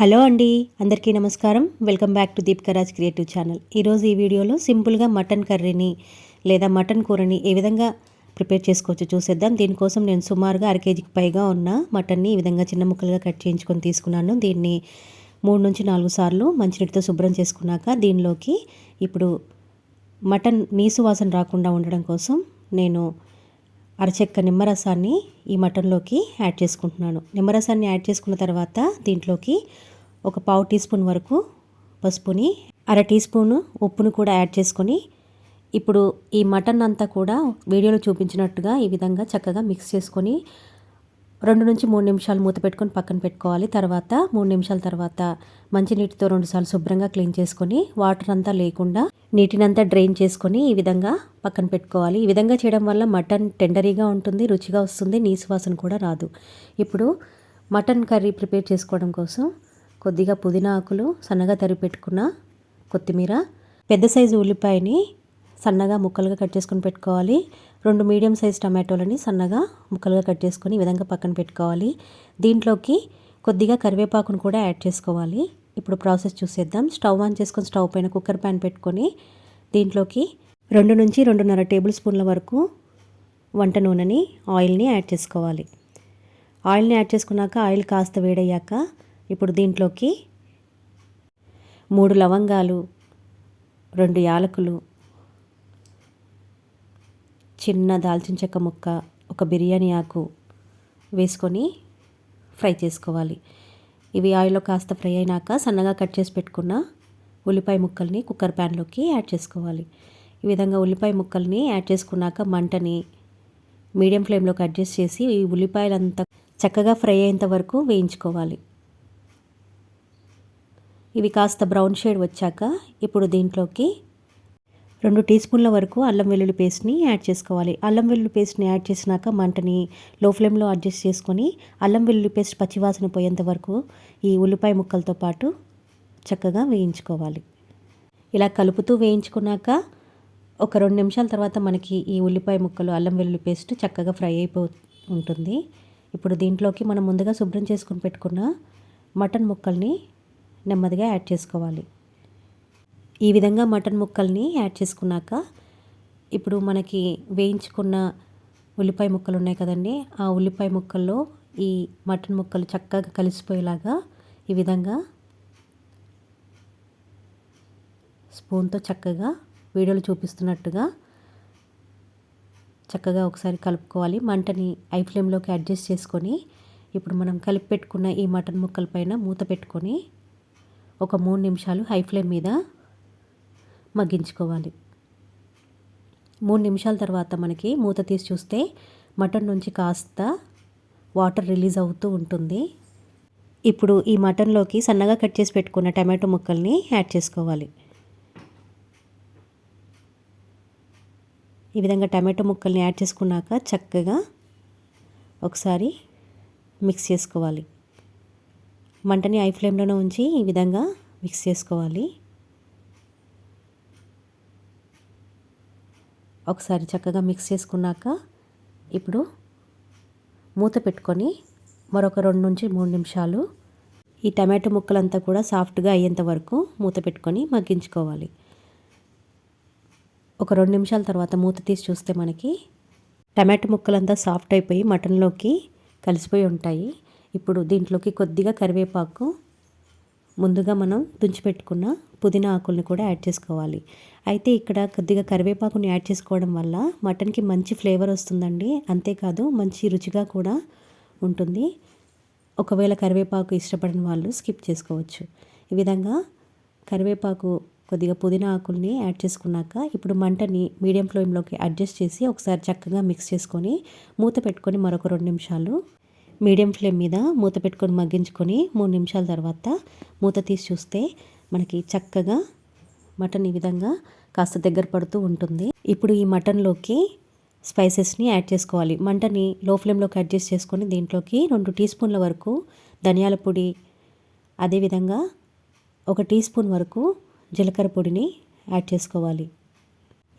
Hello అండి, అందరికీ నమస్కారం. Welcome back to Deepika creative channel. ఈరోజు ఈ వీడియోలో సింపుల్గా మటన్ కర్రీని లేదా మటన్ కూరని ఏ విధంగా ప్రిపేర్ చేసుకోవచ్చో చూసేద్దాం. దీనికోసం నేను సుమారుగా 1/2 కేజీకి పైగా ఉన్న మటన్ని ఈ విధంగా చిన్న ముక్కలుగా కట్ చేయించుకొని తీసుకున్నాను. దీన్ని 3 నుంచి 4 సార్లు మంచినీటితో శుభ్రం చేసుకున్నాక దీనిలోకి ఇప్పుడు మటన్ నీసు వాసన రాకుండా ఉండడం కోసం నేను అరచెక్క నిమ్మరసాన్ని ఈ మటన్లోకి యాడ్ చేసుకుంటున్నాను. నిమ్మరసాన్ని యాడ్ చేసుకున్న తర్వాత దీంట్లోకి ఒక 1/2 టీ స్పూన్ వరకు పసుపుని, 1/2 టీ స్పూను ఉప్పును కూడా యాడ్ చేసుకొని ఇప్పుడు ఈ మటన్ అంతా కూడా వీడియోలో చూపించినట్టుగా ఈ విధంగా చక్కగా మిక్స్ చేసుకొని 2 నుంచి 3 నిమిషాలు మూత పెట్టుకొని పక్కన పెట్టుకోవాలి. తర్వాత 3 నిమిషాల తర్వాత మంచినీటితో 2 సార్లు శుభ్రంగా క్లీన్ చేసుకొని వాటర్ అంతా లేకుండా నీటినంతా డ్రైన్ చేసుకొని ఈ విధంగా పక్కన పెట్టుకోవాలి. ఈ విధంగా చేయడం వల్ల మటన్ టెండరీగా ఉంటుంది, రుచిగా వస్తుంది, నీసు వాసన కూడా రాదు. ఇప్పుడు మటన్ కర్రీ ప్రిపేర్ చేసుకోవడం కోసం కొద్దిగా పుదీనా ఆకులు, సన్నగా తరిగి పెట్టుకున్న కొత్తిమీర, పెద్ద సైజు ఉల్లిపాయని సన్నగా ముక్కలుగా కట్ చేసుకొని పెట్టుకోవాలి. 2 మీడియం సైజ్ టమాటోలని సన్నగా ముక్కలుగా కట్ చేసుకొని ఈ విధంగా పక్కన పెట్టుకోవాలి. దీంట్లోకి కొద్దిగా కరివేపాకును కూడా యాడ్ చేసుకోవాలి. ఇప్పుడు ప్రాసెస్ చూసేద్దాం. స్టవ్ ఆన్ చేసుకొని స్టవ్ పైన కుక్కర్ ప్యాన్ పెట్టుకొని దీంట్లోకి 2 నుంచి 2.5 టేబుల్ స్పూన్ల వరకు వంట నూనెని, ఆయిల్ని యాడ్ చేసుకోవాలి. ఆయిల్ని యాడ్ చేసుకున్నాక ఆయిల్ కాస్త వేడయ్యాక ఇప్పుడు దీంట్లోకి 3 లవంగాలు, 2 యాలకులు, చిన్న దాల్చిన చెక్క ముక్క, ఒక బిర్యానీ ఆకు వేసుకొని ఫ్రై చేసుకోవాలి. ఇవి ఆయిల్లో కాస్త ఫ్రై అయినాక సన్నగా కట్ చేసి పెట్టుకున్న ఉల్లిపాయ ముక్కల్ని కుక్కర్ ప్యాన్లోకి యాడ్ చేసుకోవాలి. ఈ విధంగా ఉల్లిపాయ ముక్కల్ని యాడ్ చేసుకున్నాక మంటని మీడియం ఫ్లేమ్లోకి అడ్జస్ట్ చేసి ఈ ఉల్లిపాయలంతా చక్కగా ఫ్రై అయ్యేంత వరకు వేయించుకోవాలి. ఇవి కాస్త బ్రౌన్ షేడ్ వచ్చాక ఇప్పుడు దీంట్లోకి 2 టీ స్పూన్ల వరకు అల్లం వెల్లుల్లి పేస్ట్ని యాడ్ చేసుకోవాలి. అల్లం వెల్లుల్లి పేస్ట్ని యాడ్ చేసినాక మంటని లో ఫ్లేమ్లో అడ్జస్ట్ చేసుకొని అల్లం వెల్లుల్లి పేస్ట్ పచ్చివాసన పోయేంత వరకు ఈ ఉల్లిపాయ ముక్కలతో పాటు చక్కగా వేయించుకోవాలి. ఇలా కలుపుతూ వేయించుకున్నాక ఒక 2 నిమిషాల తర్వాత మనకి ఈ ఉల్లిపాయ ముక్కలు, అల్లం వెల్లుల్లి పేస్ట్ చక్కగా ఫ్రై ఉంటుంది. ఇప్పుడు దీంట్లోకి మనం ముందుగా శుభ్రం చేసుకుని పెట్టుకున్న మటన్ ముక్కల్ని నెమ్మదిగా యాడ్ చేసుకోవాలి. ఈ విధంగా మటన్ ముక్కల్ని యాడ్ చేసుకున్నాక ఇప్పుడు మనకి వేయించుకున్న ఉల్లిపాయ ముక్కలు ఉన్నాయి కదండి, ఆ ఉల్లిపాయ ముక్కల్లో ఈ మటన్ ముక్కలు చక్కగా కలిసిపోయేలాగా ఈ విధంగా స్పూన్తో చక్కగా వీడియోలో చూపిస్తున్నట్టుగా చక్కగా ఒకసారి కలుపుకోవాలి. మంటని హై ఫ్లేమ్లోకి అడ్జస్ట్ చేసుకొని ఇప్పుడు మనం కలిపి పెట్టుకున్న ఈ మటన్ ముక్కల పైన మూత పెట్టుకొని ఒక 3 నిమిషాలు హై ఫ్లేమ్ మీద మగ్గించుకోవాలి. 3 నిమిషాల తర్వాత మనకి మూత తీసి చూస్తే మటన్ నుంచి కాస్త వాటర్ రిలీజ్ అవుతూ ఉంటుంది. ఇప్పుడు ఈ మటన్లోకి సన్నగా కట్ చేసి పెట్టుకున్న టమాటో ముక్కల్ని యాడ్ చేసుకోవాలి. ఈ విధంగా టమాటో ముక్కల్ని యాడ్ చేసుకున్నాక చక్కగా ఒకసారి మిక్స్ చేసుకోవాలి. మంటని హై ఫ్లేమ్లోనే ఉంచి ఈ విధంగా మిక్స్ చేసుకోవాలి. ఒకసారి చక్కగా మిక్స్ చేసుకున్నాక ఇప్పుడు మూత పెట్టుకొని మరొక 2 నుంచి 3 నిమిషాలు ఈ టమాటో ముక్కలంతా కూడా సాఫ్ట్గా అయ్యేంత వరకు మూత పెట్టుకొని మగ్గించుకోవాలి. ఒక 2 నిమిషాల తర్వాత మూత తీసి చూస్తే మనకి టమాటో ముక్కలంతా సాఫ్ట్ అయిపోయి మటన్లోకి కలిసిపోయి ఉంటాయి. ఇప్పుడు దీంట్లోకి కొద్దిగా కరివేపాకు, ముందుగా మనం తుంచిపెట్టుకున్న పుదీనా ఆకుల్ని కూడా యాడ్ చేసుకోవాలి. అయితే ఇక్కడ కొద్దిగా కరివేపాకుని యాడ్ చేసుకోవడం వల్ల మటన్కి మంచి ఫ్లేవర్ వస్తుందండి. అంతేకాదు మంచి రుచిగా కూడా ఉంటుంది. ఒకవేళ కరివేపాకు ఇష్టపడిన వాళ్ళు స్కిప్ చేసుకోవచ్చు. ఈ విధంగా కరివేపాకు, కొద్దిగా పుదీనా ఆకుల్ని యాడ్ చేసుకున్నాక ఇప్పుడు మంటని మీడియం ఫ్లేమ్లోకి అడ్జస్ట్ చేసి ఒకసారి చక్కగా మిక్స్ చేసుకొని మూత పెట్టుకొని మరొక 2 నిమిషాలు మీడియం ఫ్లేమ్ మీద మూత పెట్టుకొని మగ్గించుకొని 3 నిమిషాల తర్వాత మూత తీసి చూస్తే మనకి చక్కగా మటన్ ఈ విధంగా కాస్త దగ్గర పడుతూ ఉంటుంది. ఇప్పుడు ఈ మటన్లోకి స్పైసెస్ని యాడ్ చేసుకోవాలి. మంటని లో ఫ్లేమ్లోకి అడ్జస్ట్ చేసుకొని దీంట్లోకి 2 టీ స్పూన్ల వరకు ధనియాల పొడి, అదేవిధంగా 1 టీ స్పూన్ వరకు జీలకర్ర పొడిని యాడ్ చేసుకోవాలి.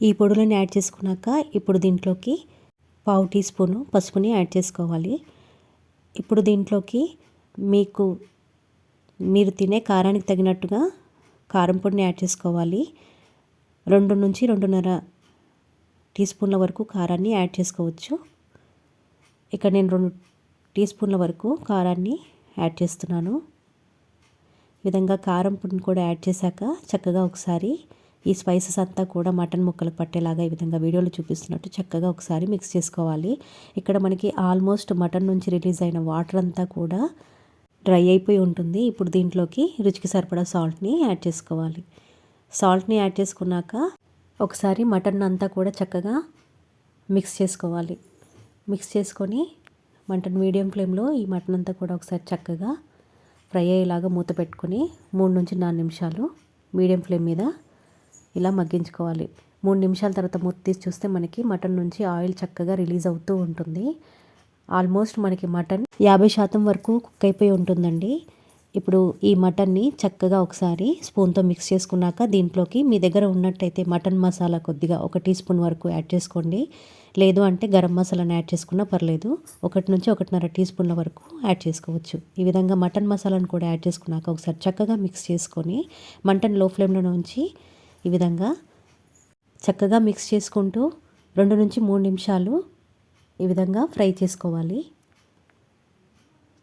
ఈ పొడులను యాడ్ చేసుకున్నాక ఇప్పుడు దీంట్లోకి 1/2 టీ స్పూను పసుపుని యాడ్ చేసుకోవాలి. ఇప్పుడు దీంట్లోకి మీకు మీరు తినే కారానికి తగినట్టుగా కారం పొడిని యాడ్ చేసుకోవాలి. 2 నుంచి 2.5 టీ స్పూన్ల వరకు కారాన్ని యాడ్ చేసుకోవచ్చు. ఇక్కడ నేను 2 టీ స్పూన్ల వరకు కారాన్ని యాడ్ చేస్తున్నాను. ఈ విధంగా కారం పొడిని కూడా యాడ్ చేశాక చక్కగా ఒకసారి ఈ స్పైసెస్ అంతా కూడా మటన్ ముక్కలకు పట్టేలాగా ఈ విధంగా వీడియోలో చూపిస్తున్నట్టు చక్కగా ఒకసారి మిక్స్ చేసుకోవాలి. ఇక్కడ మనకి ఆల్మోస్ట్ మటన్ నుంచి రిలీజ్ అయిన వాటర్ అంతా కూడా డ్రై అయిపోయి ఉంటుంది. ఇప్పుడు దీంట్లోకి రుచికి సరిపడా సాల్ట్ని యాడ్ చేసుకోవాలి. సాల్ట్ని యాడ్ చేసుకున్నాక ఒకసారి మటన్ అంతా కూడా చక్కగా మిక్స్ చేసుకోవాలి. మిక్స్ చేసుకొని మటన్ మీడియం ఫ్లేమ్లో ఈ మటన్ అంతా కూడా ఒకసారి చక్కగా ఫ్రై అయ్యేలాగా మూత పెట్టుకొని 3 నుంచి 4 నిమిషాలు మీడియం ఫ్లేమ్ మీద ఇలా మగ్గించుకోవాలి. 3 నిమిషాల తర్వాత మూత తీసి చూస్తే మనకి మటన్ నుంచి ఆయిల్ చక్కగా రిలీజ్ అవుతూ ఉంటుంది. ఆల్మోస్ట్ మనకి మటన్ 50% వరకు కుక్ అయిపోయి ఉంటుందండి. ఇప్పుడు ఈ మటన్ని చక్కగా ఒకసారి స్పూన్తో మిక్స్ చేసుకున్నాక దీంట్లోకి మీ దగ్గర ఉన్నట్టయితే మటన్ మసాలా కొద్దిగా 1 టీ స్పూన్ వరకు యాడ్ చేసుకోండి. లేదు అంటే గరం మసాలాను యాడ్ చేసుకున్నా పర్లేదు. 1 నుంచి 1.5 టీ స్పూన్ల వరకు యాడ్ చేసుకోవచ్చు. ఈ విధంగా మటన్ మసాలాను కూడా యాడ్ చేసుకున్నాక ఒకసారి చక్కగా మిక్స్ చేసుకొని మంటను లో ఫ్లేమ్లో ఉంచి ఈ విధంగా చక్కగా మిక్స్ చేసుకుంటూ 2 నుంచి 3 నిమిషాలు ఈ విధంగా ఫ్రై చేసుకోవాలి.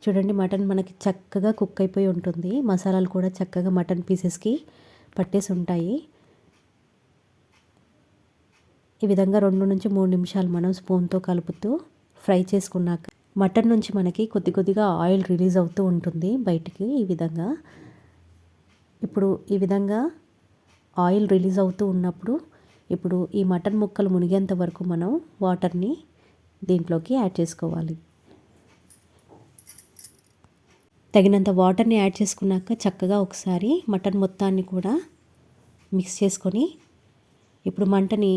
చూడండి మటన్ మనకి చక్కగా కుక్ అయిపోయి ఉంటుంది. మసాలాలు కూడా చక్కగా మటన్ పీసెస్కి పట్టేసి ఉంటాయి. ఈ విధంగా 2 నుంచి 3 నిమిషాలు మనం స్పూన్తో కలుపుతూ ఫ్రై చేసుకున్నాక మటన్ నుంచి మనకి కొద్దిగా ఆయిల్ రిలీజ్ అవుతూ ఉంటుంది బయటికి. ఈ విధంగా ఇప్పుడు ఈ విధంగా ఆయిల్ రిలీజ్ అవుతూ ఉన్నప్పుడు ఇప్పుడు ఈ మటన్ ముక్కలు మునిగేంత వరకు మనం వాటర్ని దీంట్లోకి యాడ్ చేసుకోవాలి. తగినంత వాటర్ని యాడ్ చేసుకున్నాక చక్కగా ఒకసారి మటన్ మొత్తాన్ని కూడా మిక్స్ చేసుకొని ఇప్పుడు మంటని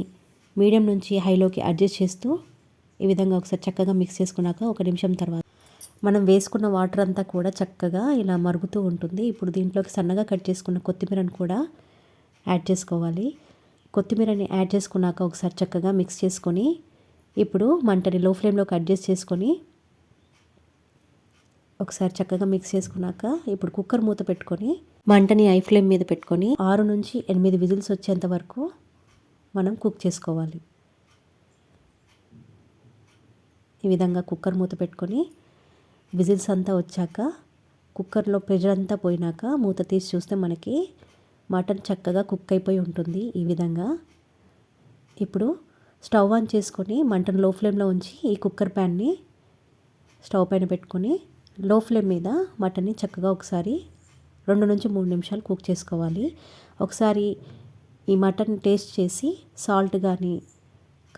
మీడియం నుంచి హైలోకి అడ్జస్ట్ చేస్తూ ఈ విధంగా ఒకసారి చక్కగా మిక్స్ చేసుకున్నాక 1 నిమిషం తర్వాత మనం వేసుకున్న వాటర్ అంతా కూడా చక్కగా ఇలా మరుగుతూ ఉంటుంది. ఇప్పుడు దీంట్లోకి సన్నగా కట్ చేసుకున్న కొత్తిమీరను కూడా యాడ్ చేసుకోవాలి. కొత్తిమీరని యాడ్ చేసుకున్నాక ఒకసారి చక్కగా మిక్స్ చేసుకొని ఇప్పుడు మంటని లో ఫ్లేమ్లోకి అడ్జస్ట్ చేసుకొని ఒకసారి చక్కగా మిక్స్ చేసుకున్నాక ఇప్పుడు కుక్కర్ మూత పెట్టుకొని మంటని హై ఫ్లేమ్ మీద పెట్టుకొని 6 నుంచి 8 విజిల్స్ వచ్చేంత వరకు మనం కుక్ చేసుకోవాలి. ఈ విధంగా కుక్కర్ మూత పెట్టుకొని విజిల్స్ అంతా వచ్చాక కుక్కర్లో ప్రెషర్ అంతా పోయినాక మూత తీసి చూస్తే మనకి మటన్ చక్కగా కుక్ అయిపోయి ఉంటుంది. ఈ విధంగా ఇప్పుడు స్టవ్ ఆన్ చేసుకొని మంటను లో ఫ్లేమ్లో ఉంచి ఈ కుక్కర్ ప్యాన్ని స్టవ్ పైన పెట్టుకొని లో ఫ్లేమ్ మీద మటన్ని చక్కగా ఒకసారి 2 నుంచి 3 నిమిషాలు కుక్ చేసుకోవాలి. ఒకసారి ఈ మటన్ టేస్ట్ చేసి సాల్ట్ కానీ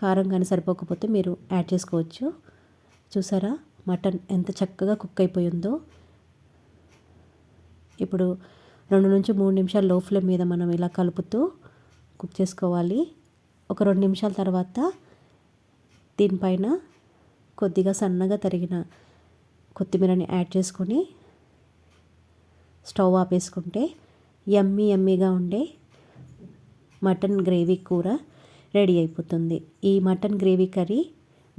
కారం కానీ సరిపోకపోతే మీరు యాడ్ చేసుకోవచ్చు. చూసారా మటన్ ఎంత చక్కగా కుక్ అయిపోయిందో. ఇప్పుడు 2 నుంచి 3 నిమిషాలు లో ఫ్లేమ్ మీద మనం ఇలా కలుపుతూ కుక్ చేసుకోవాలి. ఒక 2 నిమిషాల తర్వాత దీనిపైన కొద్దిగా సన్నగా తరిగిన కొత్తిమీరని యాడ్ చేసుకొని స్టవ్ ఆపేసుకుంటే యమ్మీగా ఉండే మటన్ గ్రేవీ కూర రెడీ అయిపోతుంది. ఈ మటన్ గ్రేవీ కర్రీ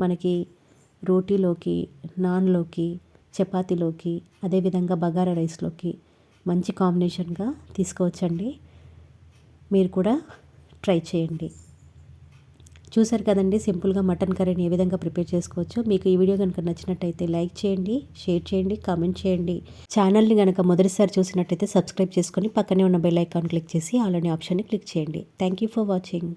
మనకి రోటీలోకి, నాన్లోకి, చపాతీలోకి, అదేవిధంగా బగారా రైస్లోకి మంచి కాంబినేషన్గా తీసుకోవచ్చండి. మీరు కూడా ట్రై చేయండి. చూసారు కదండి సింపుల్గా మటన్ కర్రీని ఏ విధంగా ప్రిపేర్ చేసుకోవచ్చో. మీకు ఈ వీడియో కనుక నచ్చినట్టయితే లైక్ చేయండి, షేర్ చేయండి, కామెంట్ చేయండి. ఛానల్ని కనుక మొదటిసారి చూసినట్టయితే సబ్స్క్రైబ్ చేసుకొని పక్కనే ఉన్న బెల్ ఐకాన్ క్లిక్ చేసి ఆల్ అనే ఆప్షన్ని క్లిక్ చేయండి. Thank you for watching.